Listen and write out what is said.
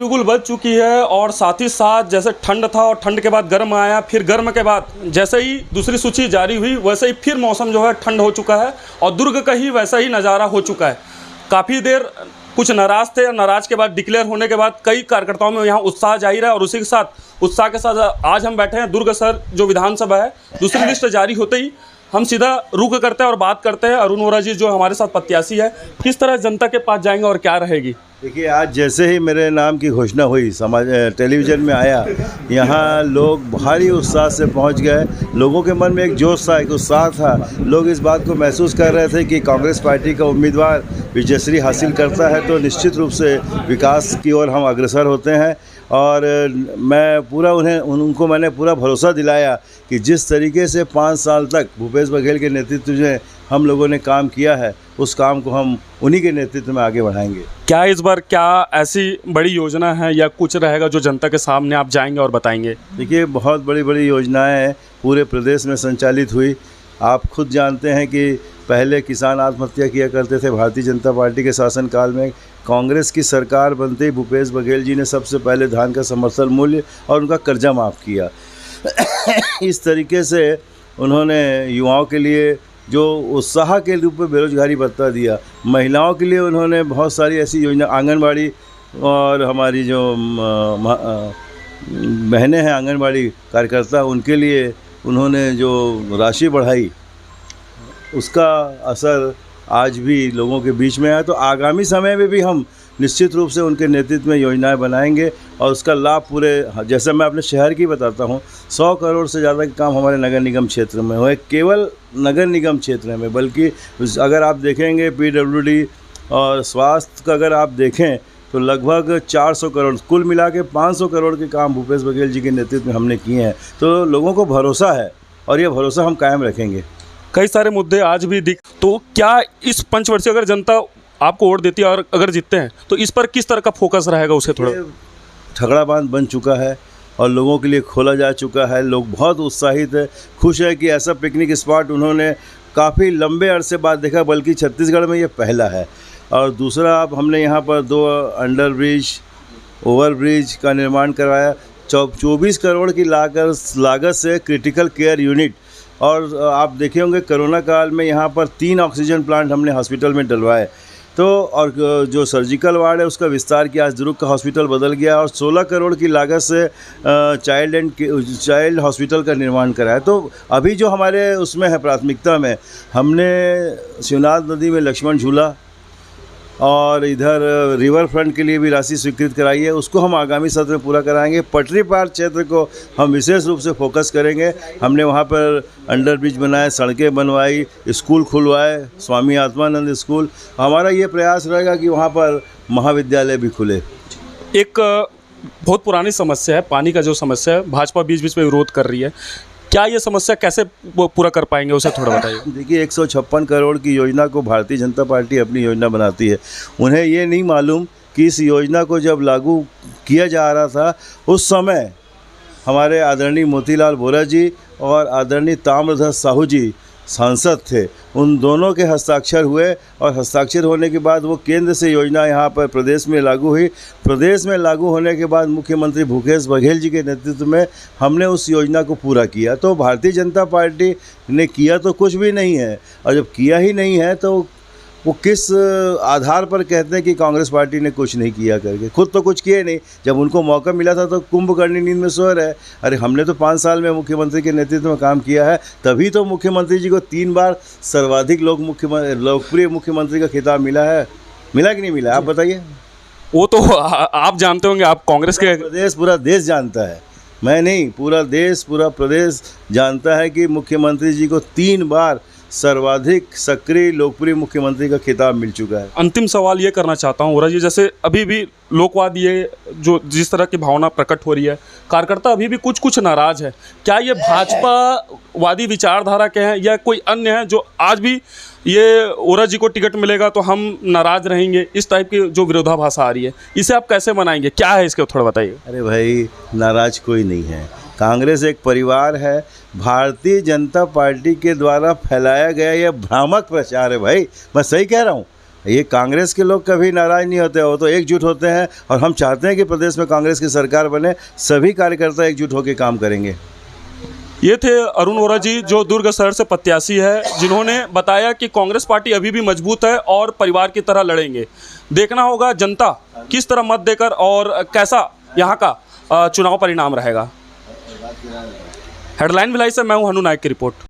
बिल्कुल बच चुकी है और साथ ही साथ जैसे ठंड था और ठंड के बाद गर्म आया, फिर गर्म के बाद जैसे ही दूसरी सूची जारी हुई वैसे ही फिर मौसम जो है ठंड हो चुका है और दुर्ग का ही वैसा ही नज़ारा हो चुका है। काफ़ी देर कुछ नाराज़ थे और नाराज के बाद डिक्लेयर होने के बाद कई कार्यकर्ताओं में यहाँ उत्साह जाहिर है और उसी के साथ उत्साह के साथ आज हम बैठे हैं दुर्ग सर जो विधानसभा है। दूसरी लिस्ट जारी होते ही हम सीधा रुक करते हैं और बात करते हैं अरुण वोरा जी जो हमारे साथ प्रत्याशी है, किस तरह जनता के पास जाएंगे और क्या रहेगी। देखिए, आज जैसे ही मेरे नाम की घोषणा हुई, समाज टेलीविज़न में आया, यहाँ लोग भारी उत्साह से पहुँच गए। लोगों के मन में एक जोश था, एक उत्साह था। लोग इस बात को महसूस कर रहे थे कि कांग्रेस पार्टी का उम्मीदवार विजयश्री हासिल करता है तो निश्चित रूप से विकास की ओर हम अग्रसर होते हैं। और मैं पूरा उनको मैंने पूरा भरोसा दिलाया कि जिस तरीके से 5 साल तक भूपेश बघेल के नेतृत्व में हम लोगों ने काम किया है, उस काम को हम उन्हीं के नेतृत्व में आगे बढ़ाएंगे। क्या इस बार क्या ऐसी बड़ी योजना है या कुछ रहेगा जो जनता के सामने आप जाएंगे और बताएंगे। देखिए, बहुत बड़ी बड़ी योजनाएं पूरे प्रदेश में संचालित हुई। आप खुद जानते हैं कि पहले किसान आत्महत्या किया करते थे। भारतीय जनता पार्टी के शासनकाल में कांग्रेस की सरकार बनते ही भूपेश बघेल जी ने सबसे पहले धान का समर्थन मूल्य और उनका कर्जा माफ़ किया। इस तरीके से उन्होंने युवाओं के लिए जो उत्साह के रूप में बेरोजगारी भत्ता दिया। महिलाओं के लिए उन्होंने बहुत सारी ऐसी योजना, आंगनबाड़ी और हमारी जो बहनें हैं आंगनबाड़ी कार्यकर्ता, उनके लिए उन्होंने जो राशि बढ़ाई, उसका असर आज भी लोगों के बीच में है। तो आगामी समय में भी हम निश्चित रूप से उनके नेतृत्व में योजनाएं बनाएंगे और उसका लाभ पूरे, जैसे मैं अपने शहर की बताता हूं, 100 करोड़ से ज़्यादा के काम हमारे नगर निगम क्षेत्र में हुए। केवल नगर निगम क्षेत्र में, बल्कि अगर आप देखेंगे PWD और स्वास्थ्य का अगर आप देखें तो लगभग 400 करोड़, कुल मिला के 500 करोड़ के काम भूपेश बघेल जी के नेतृत्व में हमने किए हैं। तो लोगों को भरोसा है और ये भरोसा हम कायम रखेंगे। कई सारे मुद्दे आज भी तो क्या इस पंचवर्षीय अगर जनता आपको वोट देती है और अगर जीतते हैं तो इस पर किस तरह का फोकस रहेगा, उसे थोड़ा। ठगड़ा बांध बन चुका है और लोगों के लिए खोला जा चुका है। लोग बहुत उत्साहित है, खुश है कि ऐसा पिकनिक स्पॉट उन्होंने काफ़ी लंबे अरसे बाद देखा, बल्कि छत्तीसगढ़ में ये पहला है। और दूसरा, अब हमने यहाँ पर 2 अंडर ब्रिज, ओवर ब्रिज का निर्माण करवाया। 24 करोड़ की लागत से क्रिटिकल केयर यूनिट, और आप देखे होंगे कोरोना काल में यहाँ पर 3 ऑक्सीजन प्लांट हमने हॉस्पिटल में डलवाए। तो और जो सर्जिकल वार्ड है उसका विस्तार किया, आज दुर्ग का हॉस्पिटल बदल गया और 16 करोड़ की लागत से चाइल्ड हॉस्पिटल का निर्माण कराया। तो अभी जो हमारे उसमें है प्राथमिकता में, हमने शिवनाथ नदी में लक्ष्मण झूला और इधर रिवर फ्रंट के लिए भी राशि स्वीकृत कराई है, उसको हम आगामी सत्र में पूरा कराएंगे। पटरी पार क्षेत्र को हम विशेष रूप से फोकस करेंगे। हमने वहाँ पर अंडर ब्रिज बनाए, सड़कें बनवाई, स्कूल खुलवाए, स्वामी आत्मानंद स्कूल। हमारा ये प्रयास रहेगा कि वहाँ पर महाविद्यालय भी खुले। एक बहुत पुरानी समस्या है, पानी का जो समस्या है, भाजपा बीच बीच में विरोध कर रही है, क्या ये समस्या कैसे पूरा कर पाएंगे, उसे थोड़ा बताइए। देखिए, 156 करोड़ की योजना को भारतीय जनता पार्टी अपनी योजना बनाती है। उन्हें ये नहीं मालूम कि इस योजना को जब लागू किया जा रहा था उस समय हमारे आदरणीय मोतीलाल वोरा जी और आदरणीय ताम्रध्वज साहू जी सांसद थे। उन दोनों के हस्ताक्षर हुए और हस्ताक्षर होने के बाद वो केंद्र से योजना यहाँ पर प्रदेश में लागू हुई। प्रदेश में लागू होने के बाद मुख्यमंत्री भूपेश बघेल जी के नेतृत्व में हमने उस योजना को पूरा किया। तो भारतीय जनता पार्टी ने किया तो कुछ भी नहीं है, और जब किया ही नहीं है तो वो किस आधार पर कहते हैं कि कांग्रेस पार्टी ने कुछ नहीं किया करके। खुद तो कुछ किए नहीं। जब उनको मौका मिला था तो कुंभकर्णी नींद में सो रहे। अरे हमने तो 5 साल में मुख्यमंत्री के नेतृत्व में काम किया है, तभी तो मुख्यमंत्री जी को 3 बार सर्वाधिक लोकप्रिय मुख्यमंत्री का खिताब मिला है। मिला कि नहीं मिला, आप बताइए। वो तो आप जानते होंगे, आप कांग्रेस के पूरा देश जानता है, मैं नहीं, पूरा देश, पूरा प्रदेश जानता है कि मुख्यमंत्री जी को 3 बार सर्वाधिक सक्रिय लोकप्रिय मुख्यमंत्री का खिताब मिल चुका है। अंतिम सवाल ये करना चाहता हूँ वोरा जी, जैसे अभी भी लोकवाद, ये जो जिस तरह की भावना प्रकट हो रही है, कार्यकर्ता अभी भी कुछ नाराज है, क्या ये भाजपावादी विचारधारा के हैं या कोई अन्य है जो आज भी ये वोरा जी को टिकट मिलेगा तो हम नाराज रहेंगे, इस टाइप की जो विरोधाभास आ रही है, इसे आप कैसे मनाएंगे, क्या है इसके थोड़ा बताइए। अरे भाई, नाराज कोई नहीं है। कांग्रेस एक परिवार है। भारतीय जनता पार्टी के द्वारा फैलाया गया यह भ्रामक प्रचार है भाई, मैं सही कह रहा हूँ। ये कांग्रेस के लोग कभी नाराज़ नहीं होते, वो तो एकजुट होते हैं और हम चाहते हैं कि प्रदेश में कांग्रेस की सरकार बने, सभी कार्यकर्ता एकजुट होकर काम करेंगे। ये थे अरुण वोरा जी, जो दुर्ग शहर से प्रत्याशी है, जिन्होंने बताया कि कांग्रेस पार्टी अभी भी मजबूत है और परिवार की तरह लड़ेंगे। देखना होगा जनता किस तरह मत देकर और कैसा यहाँ का चुनाव परिणाम रहेगा। हेडलाइन भिलाई से मैं हूँ हनु नायक की रिपोर्ट।